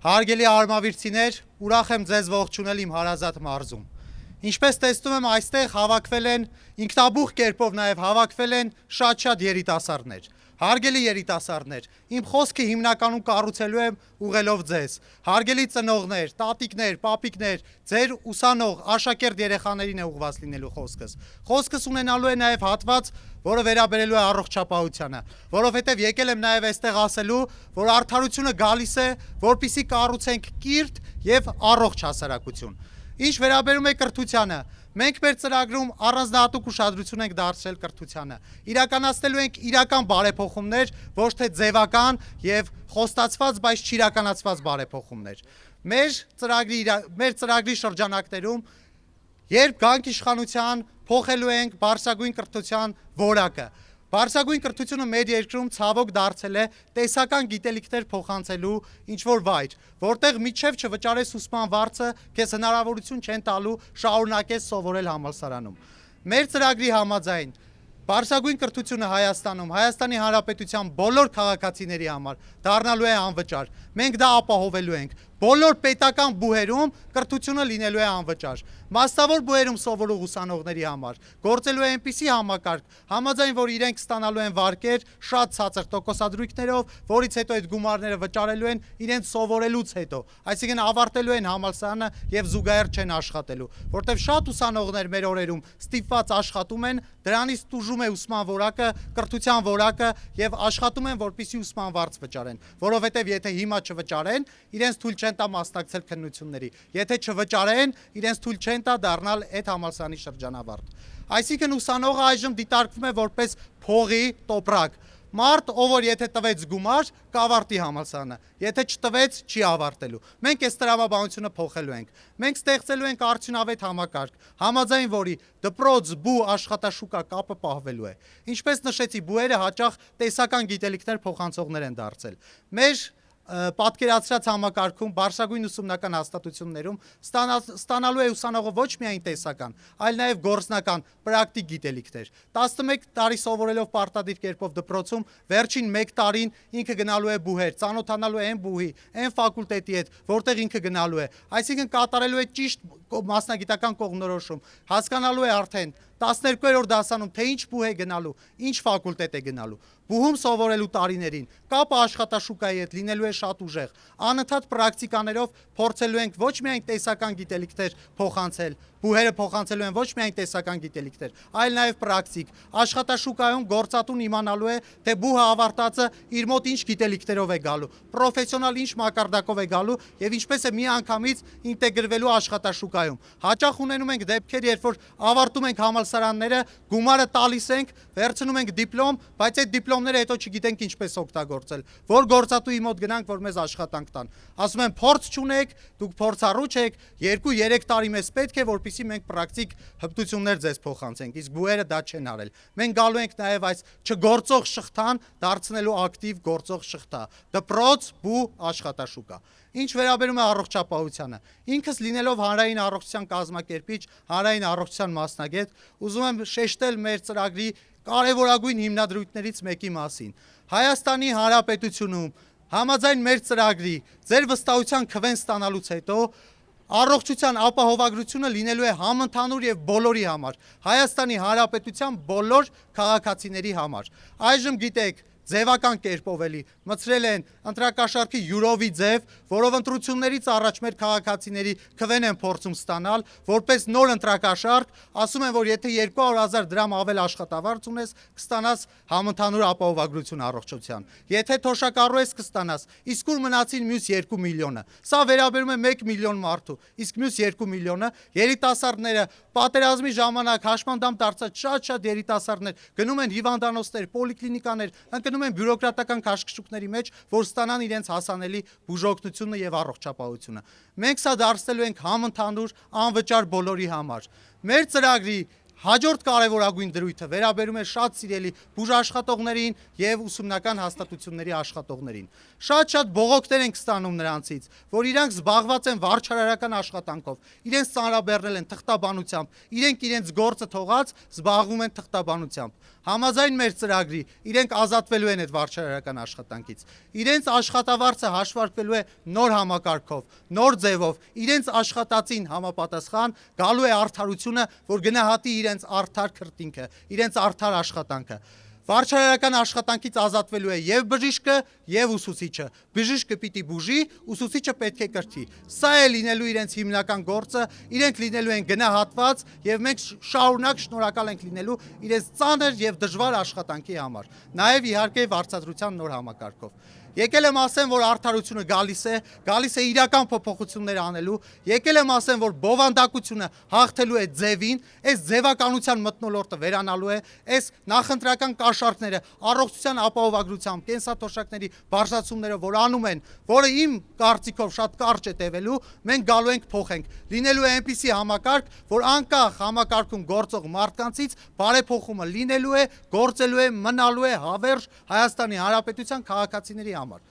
Հարգելի արմավիրցիներ, ուրախ եմ ձեզ ողջունել իմ հարազատ մարզում։ Ինչպես տեսնում եմ, այստեղ հավաքվել են ինքնաբուխ կերպով նաև հավաքվել են շատ երիտասարդներ։ Հարգելի երիտասարդներ, իմ խոսքը հիմնականում կառուցելու եմ ուղղելով ձեզ։ Հարգելի ծնողներ, տատիկներ, պապիկներ, ձեր ուսանող, աշակերտ երեխաներին է ուղղված լինելու խոսքս։ Խոսքս ունենալու է նաև հատված, որը վերաբերելու է առողջապահությանը, որովհետև եկել եմ նաև այստեղ ասելու, որ արդարությունը գալիս է, որպեսզի կառուցենք կիրթ եւ առողջ հասարակություն։ Ինչ վերաբերում է կրթությանը, մենք մեր ծրագրում առանձնահատուկ ուշադրություն ենք դարձրել կրթությանը։ Իրականացնելու ենք իրական բարեփոխումներ, ոչ թե ձևական եւ խոստացված, բայց չիրականացված բարեփոխումներ։ Մեր ծրագրի շրջանակներում, երբ գանք իշխանության, փոխելու ենք բարձրագույն կրթության որակը։ Բարձրագույն կրթությունը մեր երկրում ցավոք դարձել է տեսական գիտելիքներ փոխանցելու ինչ-որ վայր, որտեղ միջև չվճարես ուսման վարձը, քեզ հնարավորություն չեն տալու շարունակես սովորել համալսարանում։ Մեր ծրագրի համաձայն բարձրագույն կրթությունը Հայաստանում, Հայաստանի Հանրապետության բոլոր քաղաքացիների համար դառնալու է անվճար։ Մենք դա ապահովելու ենք։ Բոլոր պետական բուհերում կրթությունը լինելու է անվճար։ Մասնավոր բուհերում սովորող ուսանողների համար գործելու է այնպիսի համակարգ, համաձայն որ իրենք ստանալու են վարկեր շատ ցածր տոկոսադրույքներով, որից հետո այդ գումարները վճարելու են իրենց սովորելուց հետո, այսինքն ավարտելու են համալսարանը եւ զուգահեռ չեն աշխատելու, որտեղ շատ ուսանողներ մեր օրերում ստիպված աշխատում են, դրանից տուժում է ուսման որակը, կրթության որակը եւ աշխատում են, որպեսզի ուսման վարձ վճարեն, որովհետեւ եթե հիմա չվճարեն, իրենց թույլ չեն տա մասնակցել քննությունների, եթե չվճարեն, իրենց թույլ չեն տա դառնալ այդ համալսարանի շրջանավարտ։ Այսինքն ուսանողը այժմ դիտարկվում է որպես փողի տոպրակ։ Մարդ, ով որ եթե տվեց գումար, կավարտի համալսարանը, եթե չտվեց, չի ավարտելու։ Մենք այս տրամաբանությունը փոխելու ենք։ Մենք ստեղծելու ենք արդյունավետ համակարգ, համաձայն որի դպրոց, բու, աշխատաշուկա կապը պահվելու է։ Ինչպես նշեցի, բուերը հաճախ տեսական գիտելիքներ փոխանցողներ են դարձել։ Մեր պատկերացրած համակարգում բարձրագույն ուսումնական հաստատություններում ստանալու է ուսանողը ոչ միայն տեսական, այլ նաև գործնական, պրակտիկ գիտելիքներ։ 11 տարի սովորելով պարտադիր կերպով դպրոցում, վերջին 1 տարին ինքը գնալու է բուհեր, ծանոթանալու է այն բուհի, այն ֆակուլտետի հետ, որտեղ ինքը գնալու է, այսինքն կատարելու է ճիշտ մասնագիտական կողմնորոշում, հասկանալու է արդեն 12-րդ դասանում, թե ինչ բուհ է գնալու, ինչ ֆակուլտետ է գնալու։ Բուհում սովորելու տարիներին կապը աշխատաշուկայի հետ լինելու է շատ ուժեղ։ Անընդհատ պրակտիկաներով փորձելու ենք ոչ միայն տեսական գիտելիքներ փոխանցել, բուհերը փոխանցելու են ոչ միայն տեսական գիտելիքներ, այլ նաև պրակտիկ։ Աշխատաշուկայում գործատուն իմանալու է, թե բուհը ավարտածը իր մոտ ինչ գիտելիքներով է գալու, պրոֆեսիոնալ ինչ մակարդակով է գալու եւ ինչպես է միանգամից ինտեգրվելու աշխատաշուկայում։ Հաճախ ունենում ենք դեպքեր, երբ որ ավարտում ենք համալսարանները, գումարը տալիս ենք, վերցնում ենք դիպլոմ, բայց այդ դիպլոմները հետո չգիտենք ինչպես օգտագործել։ Որ գործատուի մոտ գնանք, որ մեզ աշխատանք տան։ Ասում են փորձ չունեք, դուք փորձառու չեք, 2-3 տարի մեզ պետք է, որպեսզի մենք պրակտիկ հմտություններ ձեզ փոխանցենք, իսկ բուհերը դա չեն արել։ Մենք գալու ենք նաև այս չգործող շղթան դարձնելու ակտիվ գործող շղթա։ Դպրոց, բու, աշխատաշուկա։ Ինչ վերաբերում է առողջապահությանը, ինքս լինելով հանրային առողջության կազմակերպիչ, հանրային առողջության մասնագետ, ուզում եմ շեշտել մեր ծրագրի կարևորագույն հիմնադրույթներից մեկի մասին։ Հայաստանի Հանրապետությունում համաձայն մեր ծրագրի ձեր վստահության քվեն ստանալուց հետո առողջության ապահովագրությունը լինելու է համընդհանուր եւ բոլորի համար, Հայաստանի Հանրապետության բոլոր քաղաքացիների համար։ Այժմ գիտեք, ձևական կերպով էլի մցրել են ընտրակաշառքի յուրովի ձև, որով ընտրություններից առաջ մեր քաղաքացիների քվեն են փորձում ստանալ, որպես նոր ընտրակաշառք, ասում են, որ եթե 200,000 դրամ ավել աշխատավարձ ունես, կստանաս համընդհանուր ապահովագրություն առողջության։ Եթե թոշակառու ես, կստանաս, իսկ ուր մնացին մյուս 2 միլիոնը։ Սա վերաբերում է 1 միլիոն մարդու, իսկ մյուս 2 միլիոնը երիտասարդները պատերազմի ժամանակ հաշմանդամ դարձած շատ երիտասարդներ գնում են հիվանդանոցներ, պոլիկլինիկաներ, ընկնում են բյուրոկրատական քաշքշուկների մեջ, որ ստանան իրենց հասանելի բուժօգնությունը եւ առողջապահությունը։ Մենք սա դարձնելու ենք համընդհանուր անվճար բոլորի համար։ Մեր ծրագրի Հաջորդ կարևորագույն դրույթը վերաբերում է շատ սիրելի բուժաշխատողներին եւ ուսումնական հաստատությունների աշխատողներին։ Շատ բողոքներ ենք ստանում նրանցից, որ իրանք զբաղված են վարչարարական աշխատանքով, իրենց ծանրաբեռնել են թղթաբանությամբ, իրենք իրենց գործը թողած զբաղվում են թղթաբանությամբ։ Համաձայն մեր ծրագրի իրենք ազատվելու են այդ վարչարարական աշխատանքից։ Իրենց աշխատավարձը հաշվարկվելու է նոր համակարգով, նոր ձևով, իրենց աշխատածին համապատասխան գալու է արդարությունը, որ գնահատի իրենց արդար քրտինքը, իրենց արդար աշխատանքը։ Վարչարարական աշխատանքից ազատվելու է եւ բժիշկը, եւ ուսուցիչը։ Բժիշկը պիտի բուժի, ուսուցիչը պետք է կրթի։ Սա է լինելու իրենց հիմնական գործը, իրենք լինելու են գնահատված եւ մենք շարունակ շնորհակալ ենք լինելու իրենց ծանր եւ դժվար աշխատանքի համար։ Նաեւ իհարկե վարձատրության նոր համակարգով։ Եկել եմ ասեմ, որ արդարությունը գալիս է իրական փոփոխություններ անելու, եկել եմ ասեմ, որ բովանդակությունը հաղթելու է ձևին, այս ձևականության մթնոլորտը վերանալու է, այս նախընտրական կաշառքները, առողջության ապահովագրությամբ, կենսաթոշակների բարձրացումները, որ անում են, որը իմ կարծիքով շատ կարճ է տևելու, մենք գալու ենք փոխենք։ Լինելու է այնպիսի համակարգ, որ անկախ համակարգում գործող մարդկանցից բարեփոխումը լինելու է, գործելու է, մնալու է հավերժ Հայաստանի Հանրապետության քաղաքացիների համար։